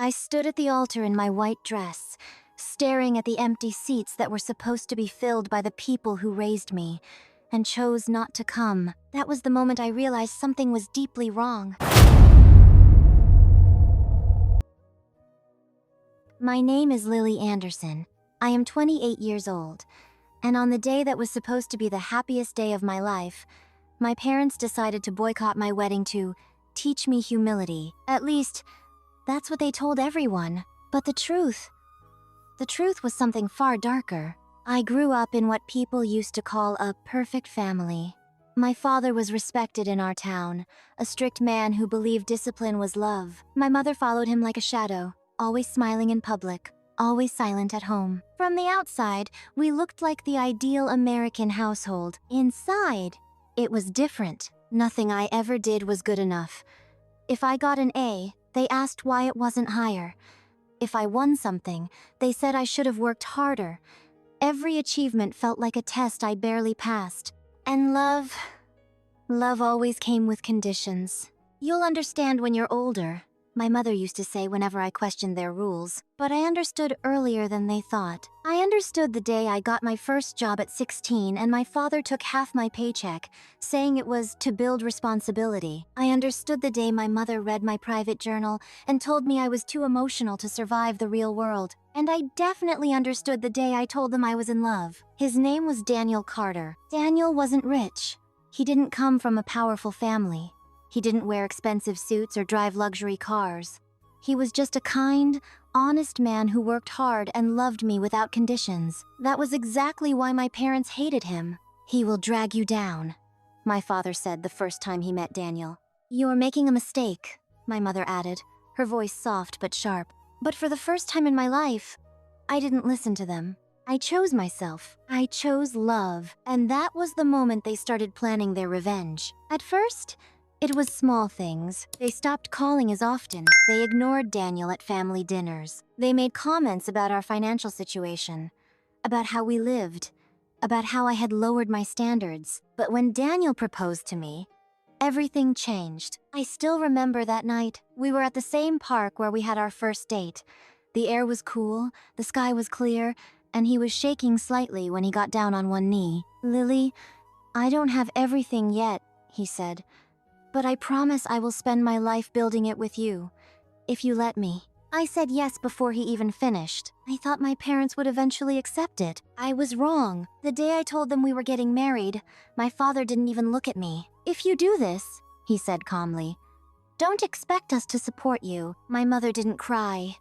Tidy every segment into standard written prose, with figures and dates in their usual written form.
I stood at the altar in my white dress, staring at the empty seats that were supposed to be filled by the people who raised me, and chose not to come. That was the moment I realized something was deeply wrong. My name is Lily Anderson. I am 28 years old, and on the day that was supposed to be the happiest day of my life, my parents decided to boycott my wedding to teach me humility. At least, that's what they told everyone. But the truth was something far darker. I grew up in what people used to call a perfect family. My father was respected in our town, a strict man who believed discipline was love. My mother followed him like a shadow, always smiling in public, always silent at home. From the outside, we looked like the ideal American household. Inside, it was different. Nothing I ever did was good enough. If I got an A, they asked why it wasn't higher. If I won something, they said I should have worked harder. Every achievement felt like a test I barely passed. And love always came with conditions. You'll understand when you're older, my mother used to say whenever I questioned their rules, but I understood earlier than they thought. I understood the day I got my first job at 16 and my father took half my paycheck, saying it was to build responsibility. I understood the day my mother read my private journal and told me I was too emotional to survive the real world. And I definitely understood the day I told them I was in love. His name was Daniel Carter. Daniel wasn't rich. He didn't come from a powerful family. He didn't wear expensive suits or drive luxury cars. He was just a kind, honest man who worked hard and loved me without conditions. That was exactly why my parents hated him. "He will drag you down," my father said the first time he met Daniel. "You're making a mistake," my mother added, her voice soft but sharp. But for the first time in my life, I didn't listen to them. I chose myself. I chose love. And that was the moment they started planning their revenge. At first, it was small things. They stopped calling as often. They ignored Daniel at family dinners. They made comments about our financial situation, about how we lived, about how I had lowered my standards. But when Daniel proposed to me, everything changed. I still remember that night. We were at the same park where we had our first date. The air was cool, the sky was clear, and he was shaking slightly when he got down on one knee. "Lily, I don't have everything yet," he said. "But I promise I will spend my life building it with you, if you let me." I said yes before he even finished. I thought my parents would eventually accept it. I was wrong. The day I told them we were getting married, my father didn't even look at me. "If you do this," he said calmly, "don't expect us to support you." My mother didn't cry.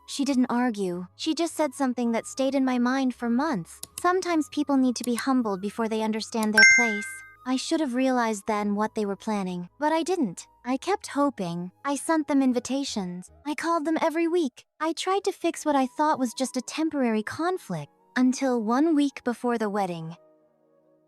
She didn't argue. She just said something that stayed in my mind for months. Sometimes people need to be humbled before they understand their place. I should have realized then what they were planning, but I didn't. I kept hoping. I sent them invitations. I called them every week. I tried to fix what I thought was just a temporary conflict, until 1 week before the wedding,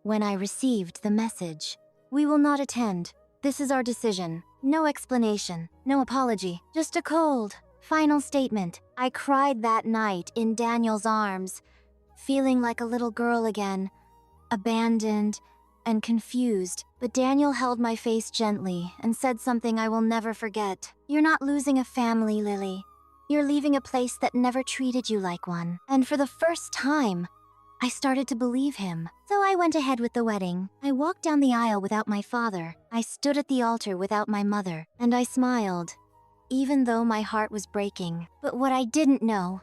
when I received the message. "We will not attend. This is our decision." No explanation, no apology, just a cold, final statement. I cried that night in Daniel's arms, feeling like a little girl again, abandoned and confused. But Daniel held my face gently and said something I will never forget. "You're not losing a family, Lily. You're leaving a place that never treated you like one." And for the first time, I started to believe him. So I went ahead with the wedding. I walked down the aisle without my father. I stood at the altar without my mother. And I smiled, even though my heart was breaking. But what I didn't know,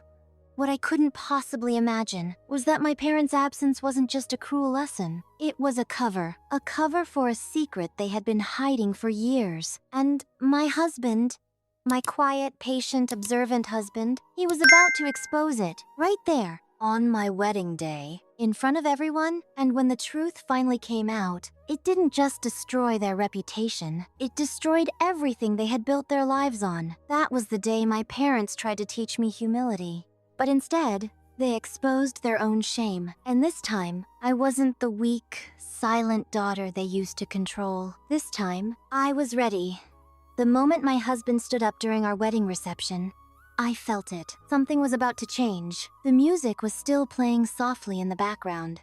what I couldn't possibly imagine, was that my parents' absence wasn't just a cruel lesson. It was a cover for a secret they had been hiding for years. And my husband, my quiet, patient, observant husband, he was about to expose it, right there, on my wedding day, in front of everyone. And when the truth finally came out, it didn't just destroy their reputation, it destroyed everything they had built their lives on. That was the day my parents tried to teach me humility. But instead, they exposed their own shame. And this time, I wasn't the weak, silent daughter they used to control. This time, I was ready. The moment my husband stood up during our wedding reception, I felt it. Something was about to change. The music was still playing softly in the background.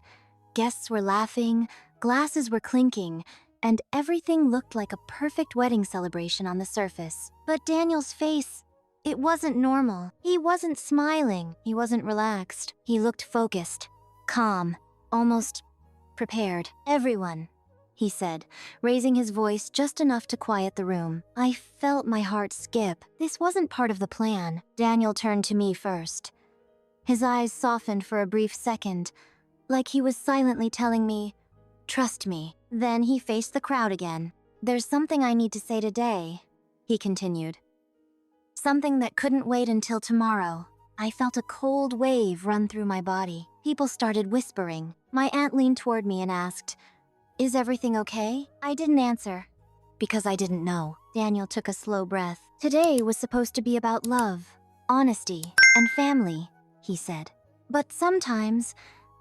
Guests were laughing, glasses were clinking, and everything looked like a perfect wedding celebration on the surface. But Daniel's face, It wasn't normal. He wasn't smiling. He wasn't relaxed. He looked focused, calm, almost prepared. "Everyone," he said, raising his voice just enough to quiet the room. I felt my heart skip. This wasn't part of the plan. Daniel turned to me first. His eyes softened for a brief second, like he was silently telling me, "Trust me." Then he faced the crowd again. "There's something I need to say today," he continued. "Something that couldn't wait until tomorrow." I felt a cold wave run through my body. People started whispering. My aunt leaned toward me and asked, "Is everything okay?" I didn't answer, because I didn't know. Daniel took a slow breath. "Today was supposed to be about love, honesty, and family," he said. "But sometimes,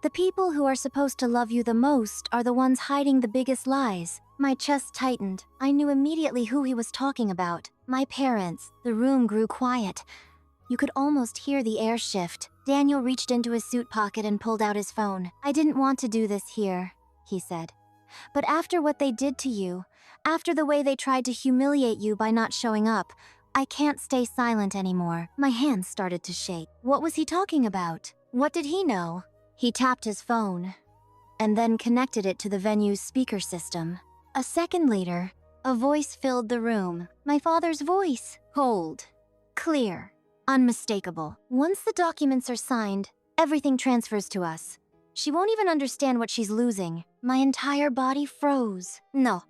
the people who are supposed to love you the most are the ones hiding the biggest lies." My chest tightened. I knew immediately who he was talking about. My parents. The room grew quiet. You could almost hear the air shift. Daniel reached into his suit pocket and pulled out his phone. "I didn't want to do this here," he said. "But after what they did to you, after the way they tried to humiliate you by not showing up, I can't stay silent anymore." My hands started to shake. What was he talking about? What did he know? He tapped his phone, and then connected it to the venue's speaker system. A second later, a voice filled the room. My father's voice. Cold, clear, unmistakable. "Once the documents are signed, everything transfers to us. She won't even understand what she's losing." My entire body froze. No.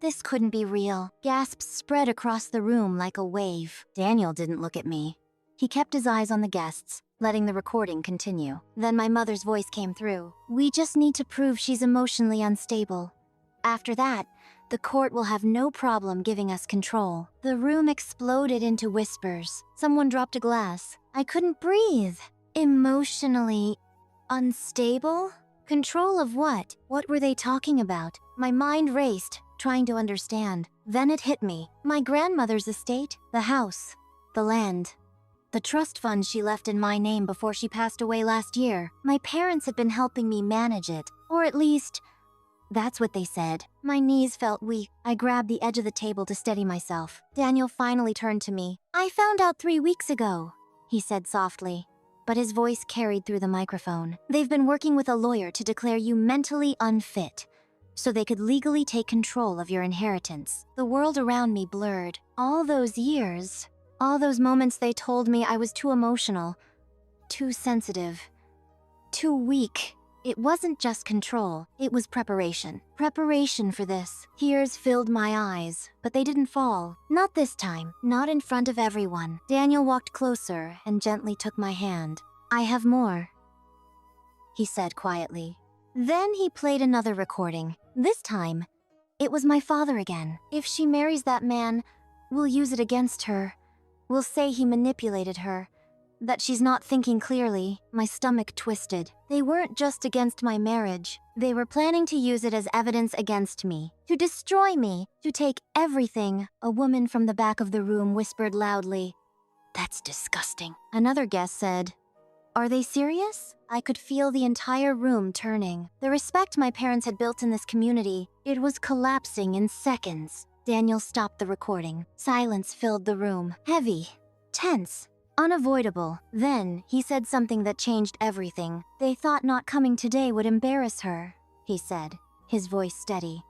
This couldn't be real. Gasps spread across the room like a wave. Daniel didn't look at me. He kept his eyes on the guests, letting the recording continue. Then my mother's voice came through. "We just need to prove she's emotionally unstable. After that, the court will have no problem giving us control." The room exploded into whispers. Someone dropped a glass. I couldn't breathe. Emotionally unstable? Control of what? What were they talking about? My mind raced, trying to understand. Then it hit me. My grandmother's estate, the house, the land, the trust fund she left in my name before she passed away last year. My parents had been helping me manage it, or at least, that's what they said. My knees felt weak. I grabbed the edge of the table to steady myself. Daniel finally turned to me. "I found out 3 weeks ago," he said softly, but his voice carried through the microphone. "They've been working with a lawyer to declare you mentally unfit, so they could legally take control of your inheritance." The world around me blurred. All those years, all those moments they told me I was too emotional, too sensitive, too weak. It wasn't just control, it was preparation. Preparation for this. Tears filled my eyes, but they didn't fall. Not this time, not in front of everyone. Daniel walked closer and gently took my hand. "I have more," he said quietly. Then he played another recording. This time, it was my father again. "If she marries that man, we'll use it against her. We'll say he manipulated her, that she's not thinking clearly." My stomach twisted. They weren't just against my marriage. They were planning to use it as evidence against me, to destroy me, to take everything. A woman from the back of the room whispered loudly, "That's disgusting." Another guest said, "Are they serious?" I could feel the entire room turning. The respect my parents had built in this community, it was collapsing in seconds. Daniel stopped the recording. Silence filled the room. Heavy, tense, unavoidable. Then he said something that changed everything. "They thought not coming today would embarrass her," he said, his voice steady.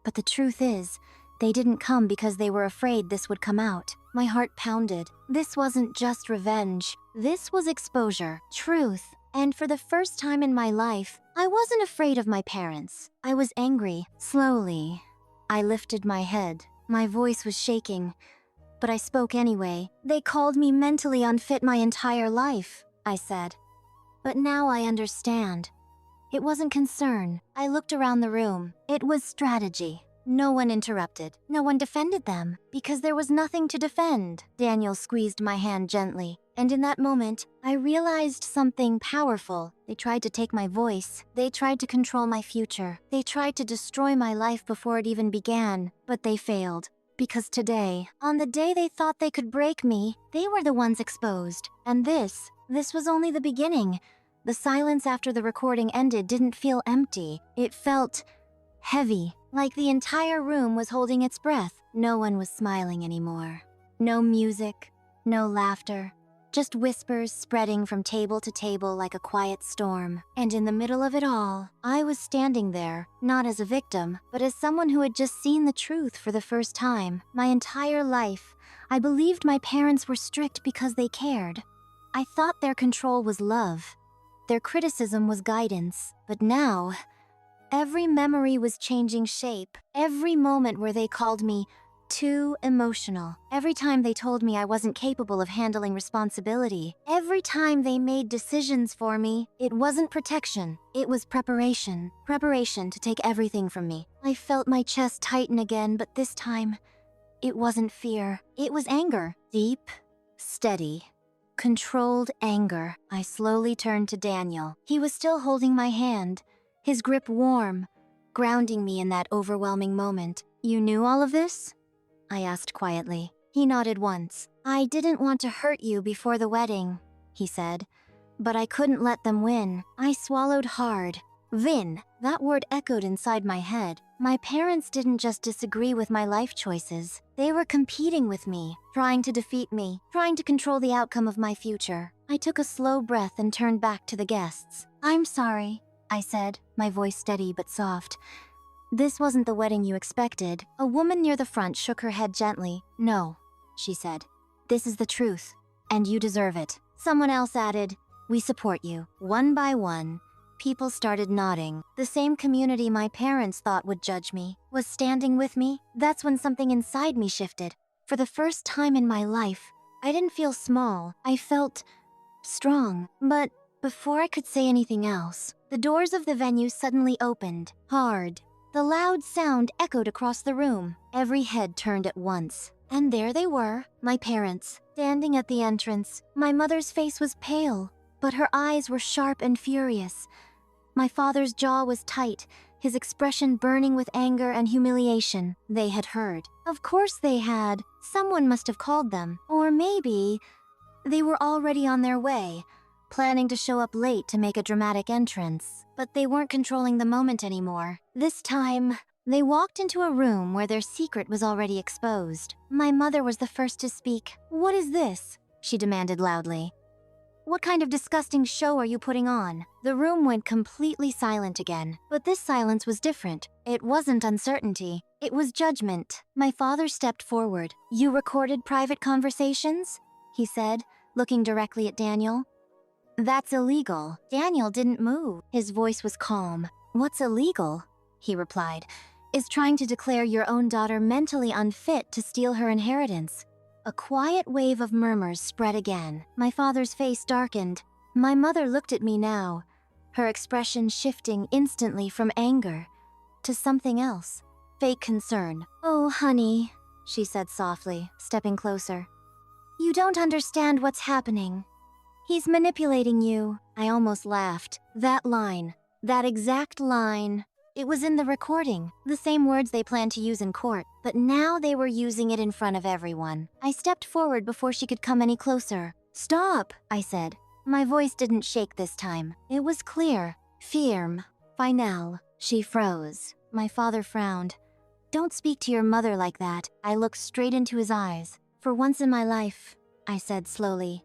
"But the truth is, they didn't come because they were afraid this would come out." My heart pounded. This wasn't just revenge. This was exposure, truth. And for the first time in my life, I wasn't afraid of my parents. I was angry. Slowly, I lifted my head. My voice was shaking, but I spoke anyway. "They called me mentally unfit my entire life," I said. "But now I understand. It wasn't concern." I looked around the room. It was strategy. No one interrupted. No one defended them, because there was nothing to defend. Daniel squeezed my hand gently, and in that moment, I realized something powerful. They tried to take my voice. They tried to control my future. They tried to destroy my life before it even began, but they failed. Because today, on the day they thought they could break me, they were the ones exposed. And this was only the beginning. The silence after the recording ended didn't feel empty. It felt heavy, like the entire room was holding its breath. No one was smiling anymore. No music, no laughter. Just whispers spreading from table to table like a quiet storm. And in the middle of it all, I was standing there, not as a victim, but as someone who had just seen the truth for the first time. My entire life, I believed my parents were strict because they cared. I thought their control was love. Their criticism was guidance. But now, every memory was changing shape. Every moment where they called me too emotional. Every time they told me I wasn't capable of handling responsibility. Every time they made decisions for me, it wasn't protection. It was preparation. Preparation to take everything from me. I felt my chest tighten again, but this time, it wasn't fear. It was anger. Deep, steady, controlled anger. I slowly turned to Daniel. He was still holding my hand, his grip warm, grounding me in that overwhelming moment. "You knew all of this?" I asked quietly. He nodded once. "I didn't want to hurt you before the wedding," he said, "but I couldn't let them win." I swallowed hard. Win, that word echoed inside my head. My parents didn't just disagree with my life choices. They were competing with me, trying to defeat me, trying to control the outcome of my future. I took a slow breath and turned back to the guests. "I'm sorry," I said, my voice steady but soft. "This wasn't the wedding you expected." A woman near the front shook her head gently. "No," she said. "This is the truth, and you deserve it." Someone else added, "We support you." One by one, people started nodding. The same community my parents thought would judge me was standing with me. That's when something inside me shifted. For the first time in my life, I didn't feel small. I felt strong. But before I could say anything else, the doors of the venue suddenly opened, hard. The loud sound echoed across the room. Every head turned at once. And there they were, my parents, standing at the entrance. My mother's face was pale, but her eyes were sharp and furious. My father's jaw was tight, his expression burning with anger and humiliation. They had heard. Of course they had. Someone must have called them. Or maybe they were already on their way, planning to show up late to make a dramatic entrance. But they weren't controlling the moment anymore. This time, they walked into a room where their secret was already exposed. My mother was the first to speak. "What is this?" she demanded loudly. "What kind of disgusting show are you putting on?" The room went completely silent again. But this silence was different. It wasn't uncertainty. It was judgment. My father stepped forward. "You recorded private conversations?" he said, looking directly at Daniel. "That's illegal." Daniel didn't move. His voice was calm. "What's illegal?" he replied, "is trying to declare your own daughter mentally unfit to steal her inheritance." A quiet wave of murmurs spread again. My father's face darkened. My mother looked at me now, her expression shifting instantly from anger to something else. Fake concern. "Oh, honey," she said softly, stepping closer. "You don't understand what's happening. He's manipulating you." I almost laughed. That line, that exact line, it was in the recording, the same words they planned to use in court, but now they were using it in front of everyone. I stepped forward before she could come any closer. "Stop," I said. My voice didn't shake this time. It was clear. "Firm. Final." She froze. My father frowned. "Don't speak to your mother like that." I looked straight into his eyes. "For once in my life," I said slowly,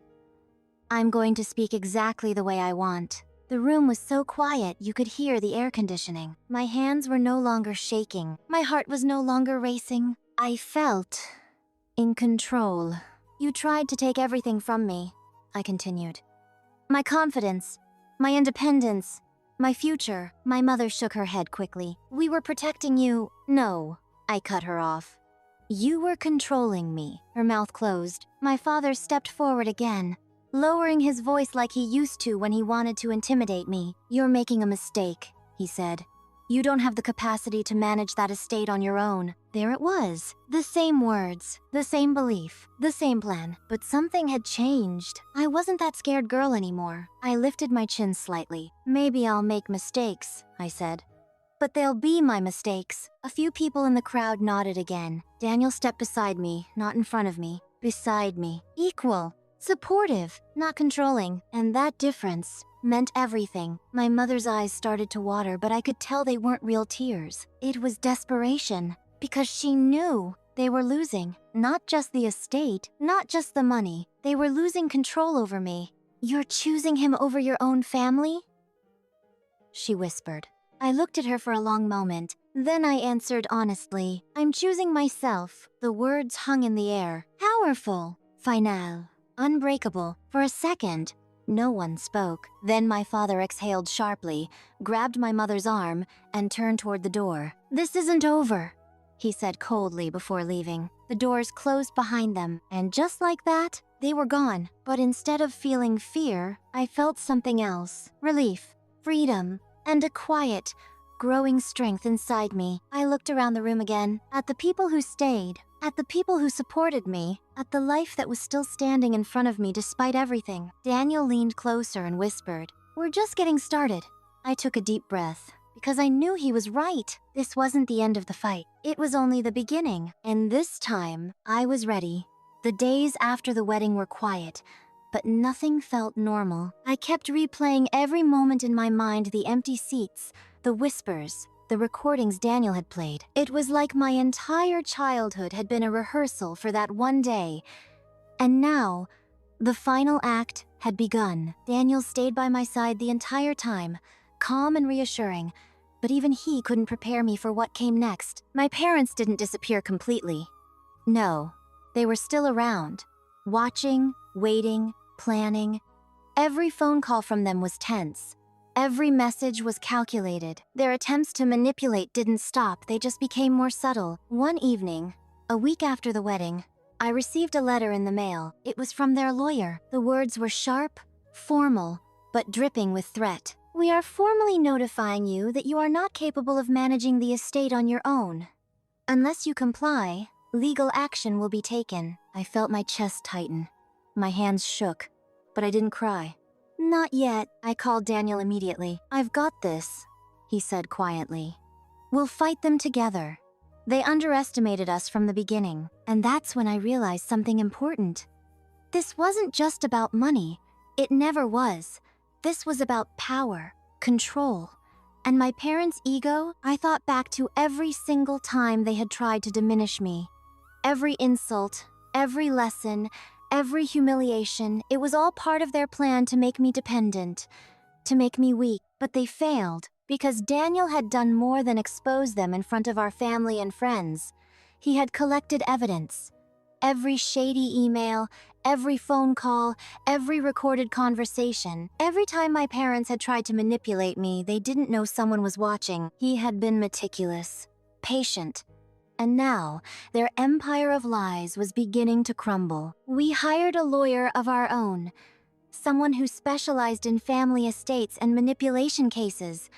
"I'm going to speak exactly the way I want." The room was so quiet you could hear the air conditioning. My hands were no longer shaking. My heart was no longer racing. I felt in control. "You tried to take everything from me," I continued. "My confidence, my independence, my future." My mother shook her head quickly. "We were protecting you." "No," I cut her off. "You were controlling me." Her mouth closed. My father stepped forward again, lowering his voice like he used to when he wanted to intimidate me. "You're making a mistake," he said. "You don't have the capacity to manage that estate on your own." There it was. The same words, the same belief, the same plan. But something had changed. I wasn't that scared girl anymore. I lifted my chin slightly. "Maybe I'll make mistakes," I said. "But they'll be my mistakes." A few people in the crowd nodded again. Daniel stepped beside me, not in front of me. Beside me. Equal. Supportive, not controlling, and that difference meant everything. My mother's eyes started to water, but I could tell they weren't real tears. It was desperation, because she knew They were losing. Not just the estate, not just the money. They were losing control over me. "You're choosing him over your own family?" she whispered. I looked at her for a long moment. Then I answered honestly, "I'm choosing myself." The words hung in the air. Powerful. Final. Unbreakable. For a second, no one spoke. Then my father exhaled sharply, grabbed my mother's arm, and turned toward the door. "This isn't over," he said coldly before leaving. The doors closed behind them, and just like that, they were gone. But instead of feeling fear, I felt something else. Relief, freedom, and a quiet, growing strength inside me. I looked around the room again, at the people who stayed, at the people who supported me, at the life that was still standing in front of me despite everything. Daniel leaned closer and whispered, "We're just getting started." I took a deep breath, because I knew he was right. This wasn't the end of the fight. It was only the beginning, and this time, I was ready. The days after the wedding were quiet, but nothing felt normal. I kept replaying every moment in my mind, the empty seats, the whispers, the recordings Daniel had played. It was like my entire childhood had been a rehearsal for that one day. And now, the final act had begun. Daniel stayed by my side the entire time, calm and reassuring, but even he couldn't prepare me for what came next. My parents didn't disappear completely. No, they were still around, watching, waiting, planning. Every phone call from them was tense. Every message was calculated. Their attempts to manipulate didn't stop, they just became more subtle. One evening, a week after the wedding, I received a letter in the mail. It was from their lawyer. The words were sharp, formal, but dripping with threat. "We are formally notifying you that you are not capable of managing the estate on your own. Unless you comply, legal action will be taken." I felt my chest tighten. My hands shook, but I didn't cry. "Not yet," I called Daniel immediately. "I've got this," he said quietly. "We'll fight them together." They underestimated us from the beginning, and that's when I realized something important. This wasn't just about money. It never was. This was about power, control, and my parents' ego. I thought back to every single time they had tried to diminish me. Every insult, every lesson, every humiliation. It was all part of their plan to make me dependent, to make me weak. But they failed, because Daniel had done more than expose them in front of our family and friends. He had collected evidence. Every shady email, every phone call, every recorded conversation. Every time my parents had tried to manipulate me, they didn't know someone was watching. He had been meticulous, patient. And now, their empire of lies was beginning to crumble. We hired a lawyer of our own, someone who specialized in family estates and manipulation cases.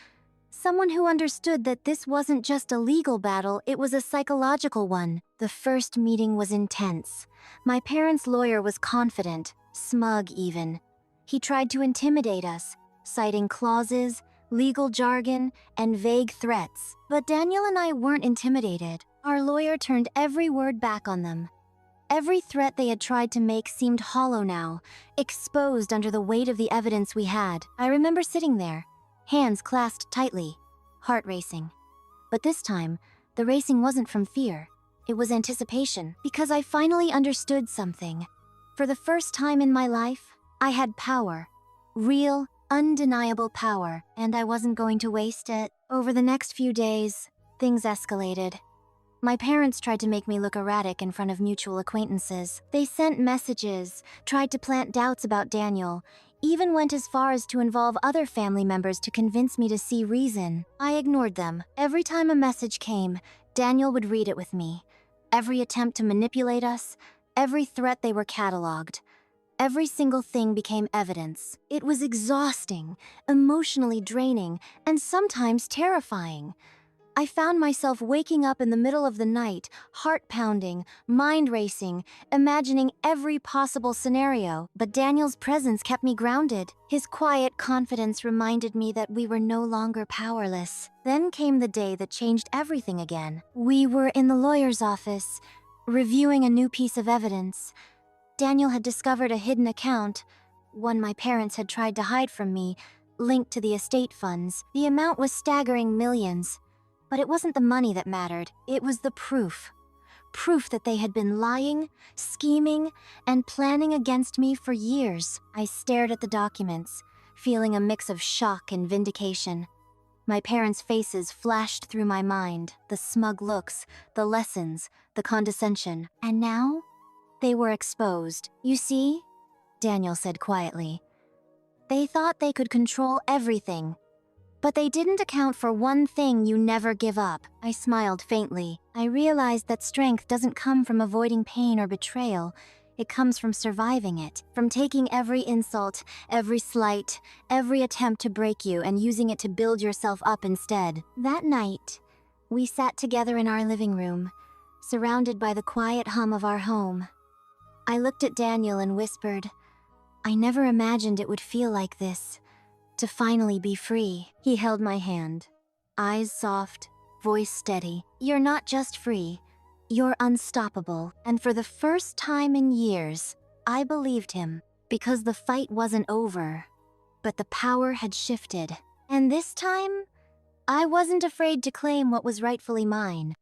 Someone who understood that this wasn't just a legal battle, it was a psychological one. The first meeting was intense. My parents' lawyer was confident, smug even. He tried to intimidate us, citing clauses, legal jargon, and vague threats. But Daniel and I weren't intimidated. Our lawyer turned every word back on them. Every threat they had tried to make seemed hollow now, exposed under the weight of the evidence we had. I remember sitting there, hands clasped tightly, heart racing. But this time, the racing wasn't from fear. It was anticipation, because I finally understood something. For the first time in my life, I had power. Real, undeniable power, and I wasn't going to waste it. Over the next few days, things escalated. My parents tried to make me look erratic in front of mutual acquaintances. They sent messages, tried to plant doubts about Daniel, even went as far as to involve other family members to convince me to see reason. I ignored them. Every time a message came, Daniel would read it with me. Every attempt to manipulate us, every threat, they were cataloged. Every single thing became evidence. It was exhausting, emotionally draining, and sometimes terrifying. I found myself waking up in the middle of the night, heart pounding, mind racing, imagining every possible scenario. But Daniel's presence kept me grounded. His quiet confidence reminded me that we were no longer powerless. Then came the day that changed everything again. We were in the lawyer's office, reviewing a new piece of evidence. Daniel had discovered a hidden account, one my parents had tried to hide from me, linked to the estate funds. The amount was staggering millions. But it wasn't the money that mattered, it was the proof. proof that they had been lying, scheming, and planning against me for years. I stared at the documents, feeling a mix of shock and vindication. My parents' faces flashed through my mind, the smug looks, the lessons, the condescension. And now, they were exposed. You see, Daniel said quietly, they thought they could control everything. But they didn't account for one thing: you never give up. I smiled faintly. I realized that strength doesn't come from avoiding pain or betrayal. It comes from surviving it, from taking every insult, every slight, every attempt to break you and using it to build yourself up instead. That night, we sat together in our living room, surrounded by the quiet hum of our home. I looked at Daniel and whispered, I never imagined it would feel like this. To finally be free. He held my hand. Eyes soft, voice steady. You're not just free, you're unstoppable. And for the first time in years, I believed him, because the fight wasn't over, but the power had shifted. And this time, I wasn't afraid to claim what was rightfully mine.